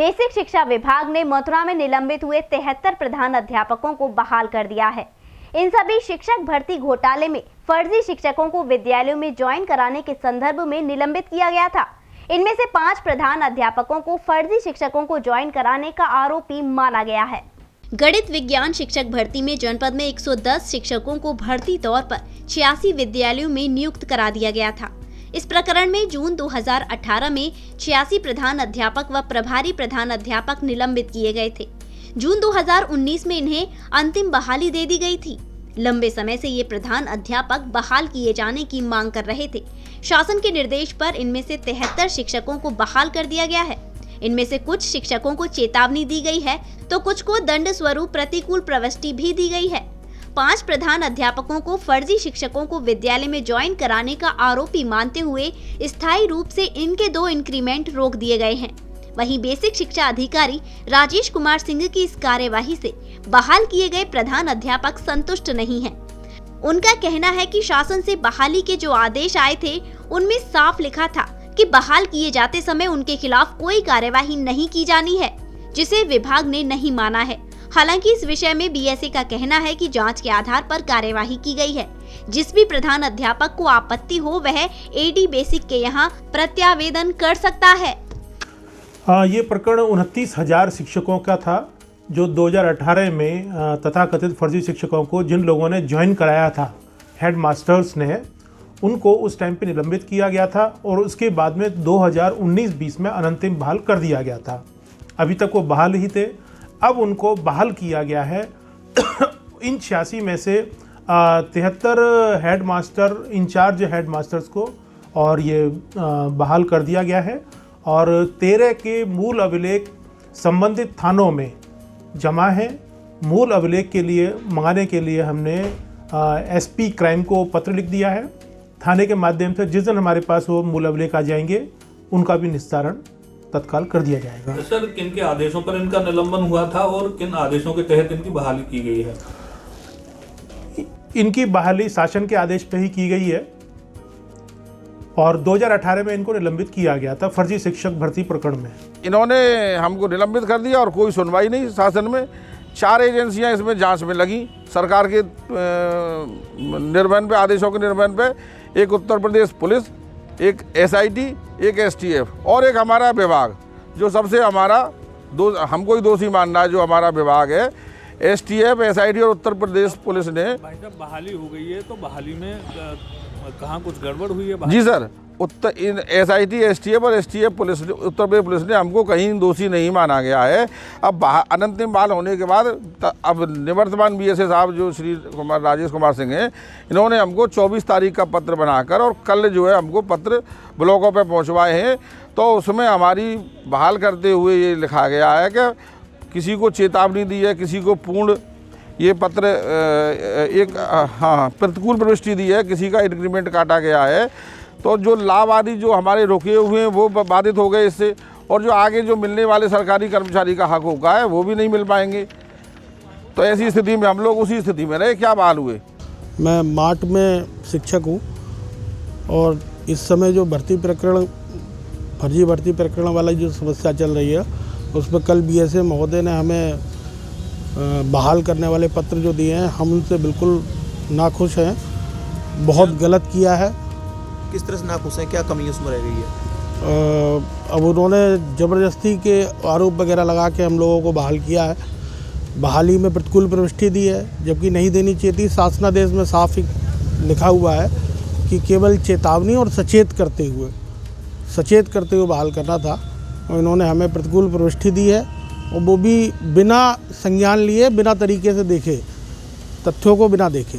Basic शिक्षा विभाग ने मथुरा में निलंबित हुए 73 प्रधान अध्यापकों को बहाल कर दिया है। इन सभी शिक्षक भर्ती घोटाले में फर्जी शिक्षकों को विद्यालयों में ज्वाइन कराने के संदर्भ में निलंबित किया गया था। इनमें से 5 प्रधान अध्यापकों को फर्जी शिक्षकों को ज्वाइन कराने का आरोपी माना गया है। गणित विज्ञान शिक्षक भर्ती में जनपद में 110 शिक्षकों को भर्ती तौर पर 86 विद्यालयों में नियुक्त करा दिया गया था। इस प्रकरण में जून 2018 में 86 प्रधान अध्यापक व प्रभारी प्रधान अध्यापक निलंबित किए गए थे। जून 2019 में इन्हें अंतिम बहाली दे दी गई थी। लंबे समय से ये प्रधान अध्यापक बहाल किए जाने की मांग कर रहे थे। शासन के निर्देश पर इनमें से 73 शिक्षकों को बहाल कर दिया गया है। इनमें से कुछ शिक्षकों को चेतावनी दी गई है तो कुछ को दंड स्वरूप प्रतिकूल प्रविष्टि भी दी गई है। 5 प्रधान अध्यापकों को फर्जी शिक्षकों को विद्यालय में ज्वाइन कराने का आरोपी मानते हुए स्थायी रूप से इनके 2 इंक्रीमेंट रोक दिए गए हैं। वहीं बेसिक शिक्षा अधिकारी राजेश कुमार सिंह की इस कार्यवाही से बहाल किए गए प्रधान अध्यापक संतुष्ट नहीं हैं। उनका कहना है कि शासन से बहाली के जो आदेश आए थे उनमें साफ लिखा था कि बहाल किए जाते समय उनके खिलाफ कोई कार्यवाही नहीं की जानी है, जिसे विभाग ने नहीं माना है। हालांकि इस विषय में बीएसए का कहना है कि जांच के आधार पर कार्यवाही की गई है। जिस भी प्रधान अध्यापक को आपत्ति हो वह एडी बेसिक के यहां प्रत्यावेदन कर सकता है। ये प्रकरण 29,000 शिक्षकों का था जो 2018 में तथाकथित फर्जी शिक्षकों को जिन लोगों ने ज्वाइन कराया था, हेड मास्टर्स ने, उनको उस टाइम पे निलंबित किया गया था और उसके बाद में 2019-20 में अनंतिम बहाल कर दिया गया था। अभी तक वो बहाल ही थे, अब उनको बहाल किया गया है। इन 86 में से 73 head master, in charge head masters को और ये बहाल कर दिया गया है और 13 के मूल अभिलेख संबंधित थानों में जमा है। मूल अभिलेख के लिए मंगाने के लिए हमने एसपी क्राइम को पत्र लिख दिया है। थाने के माध्यम से जिस दिन हमारे पास वो मूल अभिलेख आ जाएंगे उनका भी निस्तारण तत्काल कर दिया जाएगा। तो सर, किन के आदेशों पर इनका निलंबन हुआ था और किन आदेशों के तहत इनकी बहाली की गई है? इनकी बहाली शासन के आदेश पे ही की गई है और 2018 में इनको निलंबित किया गया था फर्जी शिक्षक भर्ती प्रकरण में। इन्होंने हमको निलंबित कर दिया और कोई सुनवाई नहीं शासन में। 4 एजेंसियां इसमें जांच में लगी सरकार के निर्णय पे, आदेशों के निर्णय पे। एक उत्तर प्रदेश पुलिस, एक एसआईटी, एक एसटीएफ और एक हमारा विभाग जो सबसे हमारा हमको ही दोषी मानना है, जो हमारा विभाग है। एसटीएफ, एसआईटी और उत्तर प्रदेश पुलिस ने भाई साहब बहाली हो गई है, तो बहाली में कहाँ कुछ गड़बड़ हुई है? जी सर, एसआईटी, एसटीएफ और एसटीएफ पुलिस ने, उत्तर प्रदेश पुलिस ने हमको कहीं दोषी नहीं माना गया है। अब अनंतिम बहाल होने के बाद अब निवर्तमान बीएसए साहब जो श्री राजेश कुमार सिंह हैं, इन्होंने हमको 24 तारीख का पत्र बनाकर और कल जो है हमको पत्र ब्लॉकों पे पहुंचवाए हैं। तो उसमें हमारी बहाल करते हुए ये लिखा गया है कि किसी को चेतावनी दी है, किसी को पूर्ण ये पत्र एक प्रतिकूल प्रविष्टि दी है, किसी का इंक्रीमेंट काटा गया है। तो जो लाभ आदि जो हमारे रुके हुए हैं वो बाधित हो गए इससे, और जो आगे जो मिलने वाले सरकारी कर्मचारी का हक होगा है वो भी नहीं मिल पाएंगे। तो ऐसी स्थिति में हम लोग उसी स्थिति में रहे। क्या बहाल हुए? मैं मार्ट में शिक्षक हूँ और इस समय जो फर्जी भर्ती प्रकरण वाला जो समस्या चल रही है उस पर कल बीएसए महोदय ने हमें बहाल करने वाले पत्र जो दिए हैं, हम उनसे बिल्कुल नाखुश हैं। बहुत गलत किया है। किस तरह से नाखुश हैं? क्या कमी उसमें रह गई है? अब उन्होंने ज़बरदस्ती के आरोप वगैरह लगा के हम लोगों को बहाल किया है। बहाली में प्रतिकूल प्रविष्टि दी है जबकि नहीं देनी चाहिए थी। शासनादेश में साफ ही लिखा हुआ है कि केवल चेतावनी और सचेत करते हुए बहाल करना था, और इन्होंने हमें प्रतिकूल प्रविष्टि दी है और वो भी बिना संज्ञान लिए, बिना तरीके से देखे, तथ्यों को बिना देखे।